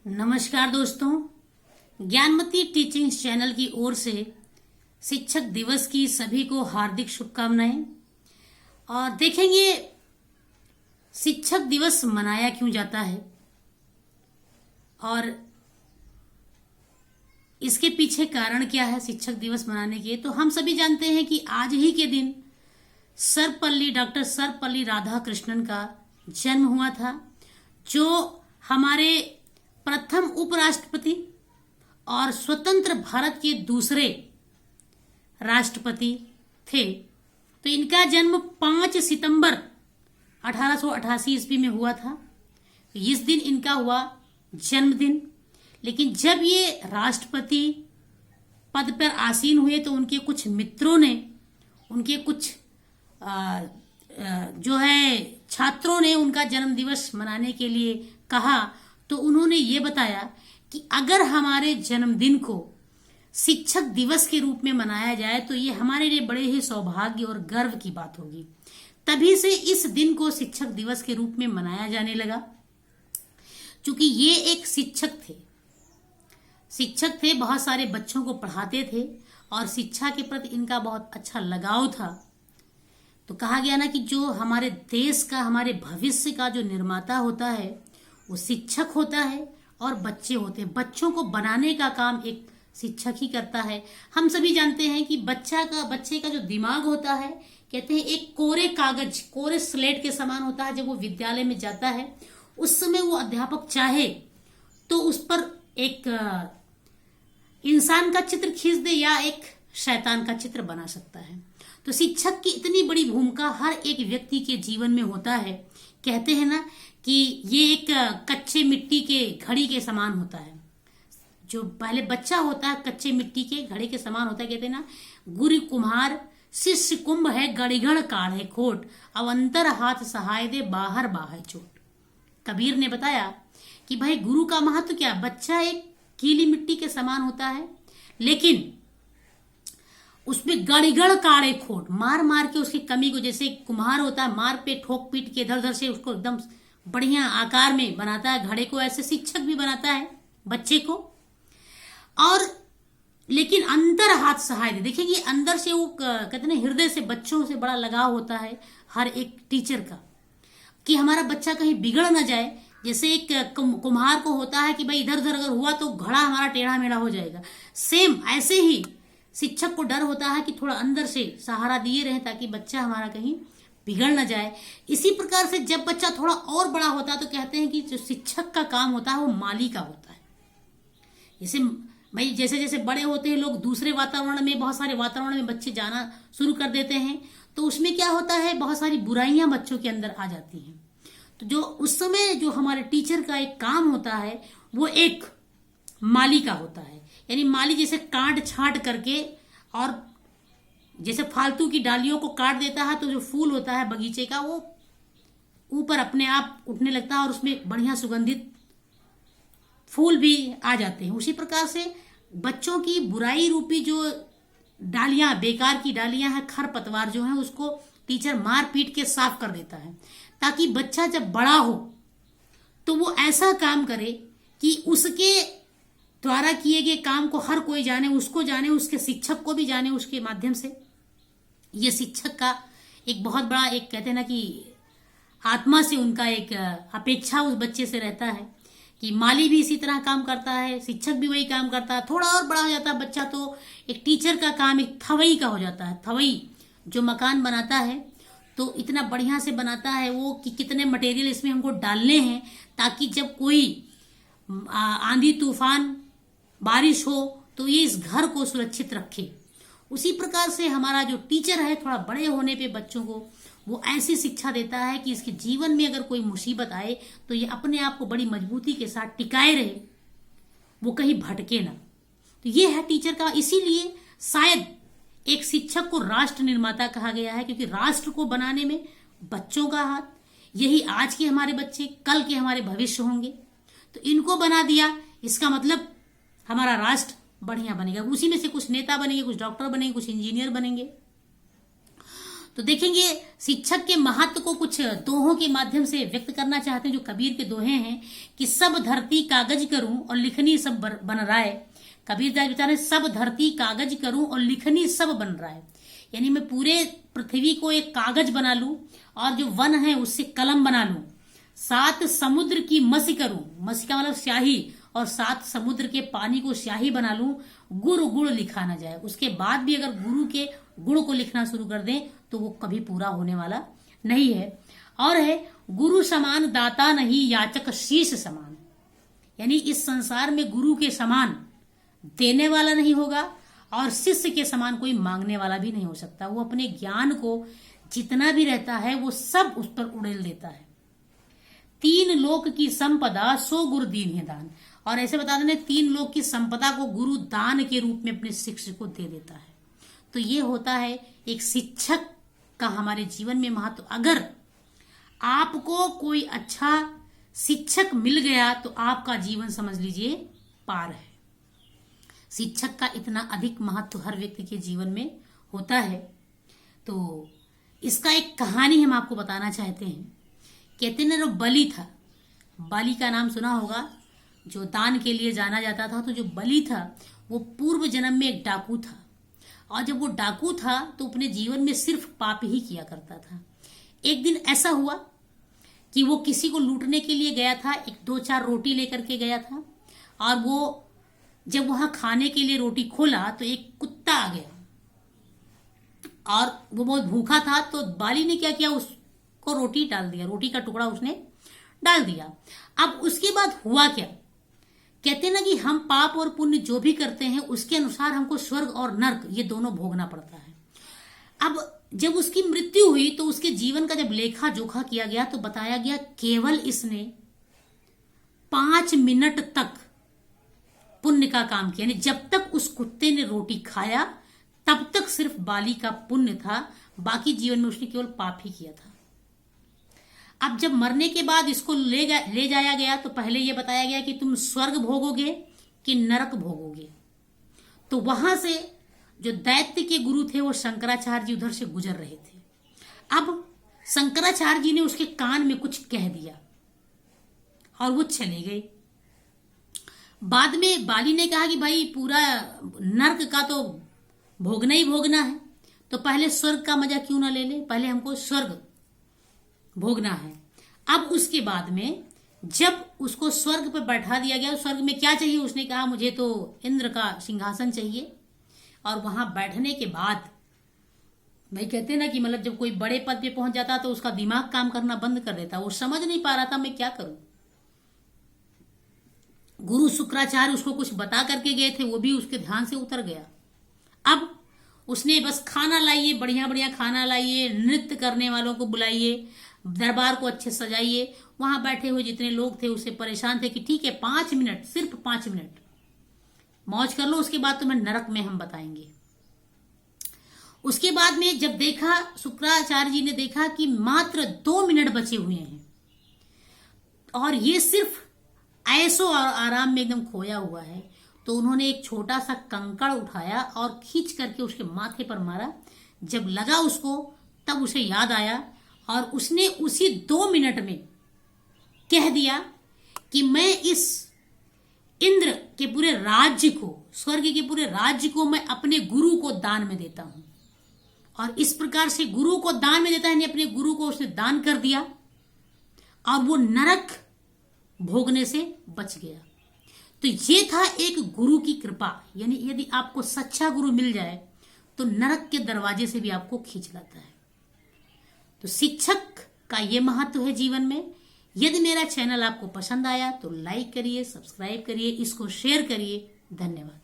नमस्कार दोस्तों, Gyanmati teaching channel की ओर से शिक्षक दिवस की सभी को हार्दिक शुभकामनाएं। और देखेंगे शिक्षक दिवस मनाया क्यों जाता है और इसके पीछे कारण क्या है शिक्षक दिवस मनाने के। तो हम सभी जानते हैं कि आज ही के दिन डॉक्टर सर्वपल्ली राधाकृष्णन का जन्म हुआ था, जो हमारे प्रथम उपराष्ट्रपति और स्वतंत्र भारत के दूसरे राष्ट्रपति थे। तो इनका जन्म 5 सितंबर 1888 ईस्वी में हुआ था। इस दिन इनका हुआ जन्मदिन। लेकिन जब ये राष्ट्रपति पद पर आसीन हुए तो उनके कुछ मित्रों ने, उनके कुछ छात्रों ने उनका जन्म दिवस मनाने के लिए कहा। तो उन्होंने ये बताया कि अगर हमारे जन्मदिन को शिक्षक दिवस के रूप में मनाया जाए तो ये हमारे लिए बड़े ही सौभाग्य और गर्व की बात होगी। तभी से इस दिन को शिक्षक दिवस के रूप में मनाया जाने लगा। क्योंकि ये एक शिक्षक थे, बहुत सारे बच्चों को पढ़ाते थे और शिक्षा के प्रति इनका बहुत अच्छा लगाव था। तो कहा गया ना कि जो हमारे देश का, हमारे भविष्य का जो निर्माता होता है वो शिक्षक होता है और बच्चे होते हैं। बच्चों को बनाने का काम एक शिक्षक ही करता है। हम सभी जानते हैं कि बच्चे का जो दिमाग होता है, कहते हैं एक कोरे कागज, कोरे स्लेट के समान होता है। जब वो विद्यालय में जाता है उस समय वो अध्यापक चाहे तो उस पर एक इंसान का चित्र खींच दे या एक शैतान का चित्र बना सकता है। तो शिक्षक की इतनी बड़ी भूमिका हर एक व्यक्ति के जीवन में होता है। कहते हैं ना कि ये एक कच्चे मिट्टी के घड़ी के समान होता है। जो पहले बच्चा होता है कच्चे मिट्टी के घड़े के समान होता है। कहते हैं ना, गुरु कुम्हार शिष्य कुंभ है, गड़िगड़ काढ़े खोट, अब अंतर हाथ सहाय दे बाहर बाहे चोट। कबीर ने बताया कि भाई गुरु का महत्व क्या। बच्चा एक गीली मिट्टी के समान होता है, लेकिन उसमें गड़िगड़ काढ़े खोट, मार मार के उसकी कमी को, जैसे कुम्हार होता है मार पे ठोक पीट के इधर उधर से उसको एकदम बढ़िया आकार में बनाता है घड़े को, ऐसे शिक्षक भी बनाता है बच्चे को। और लेकिन अंतर हाथ सहाय दे, देखिए अंदर से वो कहते ना, हृदय से बच्चों से बड़ा लगाव होता है हर एक टीचर का, कि हमारा बच्चा कहीं बिगड़ ना जाए। जैसे एक कुम्हार को होता है कि भाई इधर उधर अगर हुआ तो घड़ा हमारा टेढ़ा मेढ़ा हो जाएगा, सेम ऐसे ही शिक्षक को डर होता है कि थोड़ा अंदर से सहारा दिए रहे ताकि बच्चा हमारा कहीं बिगड़ न जाए। इसी प्रकार से जब बच्चा थोड़ा और बड़ा होता है तो कहते हैं कि जो शिक्षक का काम होता है वो माली का होता है। जैसे जैसे बड़े होते हैं लोग, दूसरे वातावरण में, बहुत सारे वातावरण में बच्चे जाना शुरू कर देते हैं, तो उसमें क्या होता है, बहुत सारी बुराइयां बच्चों के अंदर आ जाती हैं। तो जो उस समय जो हमारे टीचर का एक काम होता है वो एक माली का होता है। यानी माली जैसे काट छांट करके और जैसे फालतू की डालियों को काट देता है तो जो फूल होता है बगीचे का वो ऊपर अपने आप उठने लगता है और उसमें बढ़िया सुगंधित फूल भी आ जाते हैं। उसी प्रकार से बच्चों की बुराई रूपी जो डालियां, बेकार की डालियां हैं, खरपतवार जो है, उसको टीचर मार पीट के साफ कर देता है, ताकि बच्चा जब बड़ा हो तो वो ऐसा काम करे कि उसके द्वारा किए गए काम को हर कोई जाने, उसको जाने, उसके शिक्षक को भी जाने। उसके माध्यम से ये शिक्षक का एक बहुत बड़ा, एक कहते हैं ना कि आत्मा से उनका एक अपेक्षा उस बच्चे से रहता है कि माली भी इसी तरह काम करता है, शिक्षक भी वही काम करता है। थोड़ा और बड़ा हो जाता है बच्चा तो एक टीचर का काम एक थवई का हो जाता है। थवई जो मकान बनाता है तो इतना बढ़िया से बनाता है वो कि कितने मटेरियल इसमें हमको डालने हैं ताकि जब कोई आंधी तूफान बारिश हो तो ये इस घर को सुरक्षित रखे। उसी प्रकार से हमारा जो टीचर है, थोड़ा बड़े होने पे बच्चों को वो ऐसी शिक्षा देता है कि इसके जीवन में अगर कोई मुसीबत आए तो ये अपने आप को बड़ी मजबूती के साथ टिकाए रहे, वो कहीं भटके ना। तो ये है टीचर का। इसीलिए शायद एक शिक्षक को राष्ट्र निर्माता कहा गया है, क्योंकि राष्ट्र को बनाने में बच्चों का हाथ, यही आज के हमारे बच्चे कल के हमारे भविष्य होंगे। तो इनको बना दिया, इसका मतलब हमारा राष्ट्र बढ़िया बनेगा। उसी में से कुछ नेता बनेंगे, कुछ डॉक्टर बनेंगे, कुछ इंजीनियर बनेंगे। तो देखेंगे शिक्षक के महत्व को कुछ दोहों के माध्यम से व्यक्त करना चाहते हैं, जो कबीर के दोहे हैं कि सब धरती कागज करूं और लिखनी सब बन राय। कबीरदास बता रहे सब धरती कागज करूं और लिखनी सब बन रहा है, यानी मैं पूरे पृथ्वी को एक कागज बना लूं और जो वन है उससे कलम बना लूं, 7 समुद्र की मसी करूं, मसी का मतलब स्याही, और 7 समुद्र के पानी को स्याही बना लूं, गुड़ लिखा ना जाए। उसके बाद भी अगर गुरु के गुण को लिखना शुरू कर दें तो वो कभी पूरा होने वाला नहीं है। और है गुरु समान दाता नहीं याचक शीश समान, यानी इस संसार में गुरु के समान देने वाला नहीं होगा और शिष्य के समान कोई मांगने वाला भी नहीं हो सकता। वो अपने ज्ञान को जितना भी रहता है वो सब उस पर उड़ेल देता है। 3 लोक की संपदा सो गुरु दीन है दान, और ऐसे बता देने 3 लोक की संपदा को गुरु दान के रूप में अपने शिष्य को दे देता है। तो ये होता है एक शिक्षक का हमारे जीवन में महत्व। अगर आपको कोई अच्छा शिक्षक मिल गया तो आपका जीवन समझ लीजिए पार है। शिक्षक का इतना अधिक महत्व हर व्यक्ति के जीवन में होता है। तो इसका एक कहानी हम आपको बताना चाहते हैं। कहते हैं जो बलि था, बलि का नाम सुना होगा, जो दान के लिए जाना जाता था। तो जो बलि था वो पूर्व जन्म में एक डाकू था, और जब वो डाकू था तो अपने जीवन में सिर्फ पाप ही किया करता था। एक दिन ऐसा हुआ कि वो किसी को लूटने के लिए गया था, एक 2-4 रोटी लेकर के गया था, और वो जब वहां खाने के लिए रोटी खोला तो एक कुत्ता आ गया और वो बहुत भूखा था। तो बाली ने क्या किया, उसको रोटी डाल दिया, रोटी का टुकड़ा उसने डाल दिया। अब उसके बाद हुआ क्या, कहते ना कि हम पाप और पुण्य जो भी करते हैं उसके अनुसार हमको स्वर्ग और नर्क ये दोनों भोगना पड़ता है। अब जब उसकी मृत्यु हुई तो उसके जीवन का जब लेखा जोखा किया गया तो बताया गया केवल इसने 5 मिनट तक पुण्य का काम किया, यानी जब तक उस कुत्ते ने रोटी खाया तब तक सिर्फ बाली का पुण्य था, बाकी जीवन में उसने केवल पाप ही किया था। अब जब मरने के बाद इसको ले जाया गया तो पहले यह बताया गया कि तुम स्वर्ग भोगोगे कि नरक भोगोगे। तो वहां से जो दैत्य के गुरु थे वो शंकराचार्य जी उधर से गुजर रहे थे। अब शंकराचार्य जी ने उसके कान में कुछ कह दिया और वो चले गए। बाद में बाली ने कहा कि भाई पूरा नर्क का तो भोगना ही भोगना है, तो पहले स्वर्ग का मजा क्यों ना ले ले, पहले हमको स्वर्ग भोगना है। अब उसके बाद में जब उसको स्वर्ग पर बैठा दिया गया, स्वर्ग में क्या चाहिए, उसने कहा मुझे तो इंद्र का सिंहासन चाहिए। और वहां बैठने के बाद भाई कहते ना कि मतलब जब कोई बड़े पद पे पहुंच जाता तो उसका दिमाग काम करना बंद कर देता, वो समझ नहीं पा रहा था मैं क्या करूं। गुरु शुक्राचार्य उसको कुछ बता करके गए थे, वो भी उसके ध्यान से उतर गया। अब उसने बस खाना लाइए, बढ़िया बढ़िया खाना लाइए, नृत्य करने वालों को बुलाइए, दरबार को अच्छे सजाइए। वहां बैठे हुए जितने लोग थे उससे परेशान थे कि ठीक है 5 मिनट, सिर्फ 5 मिनट मौज कर लो, उसके बाद तुम्हें नरक में हम बताएंगे। उसके बाद में जब देखा, शुक्राचार्य जी ने देखा कि मात्र 2 मिनट बचे हुए हैं और ये सिर्फ ऐसो और आराम में एकदम खोया हुआ है, तो उन्होंने एक छोटा सा कंकड़ उठाया और खींच करके उसके माथे पर मारा। जब लगा उसको तब उसे याद आया और उसने उसी 2 मिनट में कह दिया कि मैं इस इंद्र के पूरे राज्य को, स्वर्ग के पूरे राज्य को मैं अपने गुरु को दान में देता हूं। और इस प्रकार से गुरु को दान में देता है, अपने गुरु को उसने दान कर दिया और वो नरक भोगने से बच गया। तो ये था एक गुरु की कृपा, यानी यदि आपको सच्चा गुरु मिल जाए तो नरक के दरवाजे से भी आपको खींच लाता है। तो शिक्षक का ये महत्व है जीवन में। यदि मेरा चैनल आपको पसंद आया तो लाइक करिए, सब्सक्राइब करिए, इसको शेयर करिए। धन्यवाद।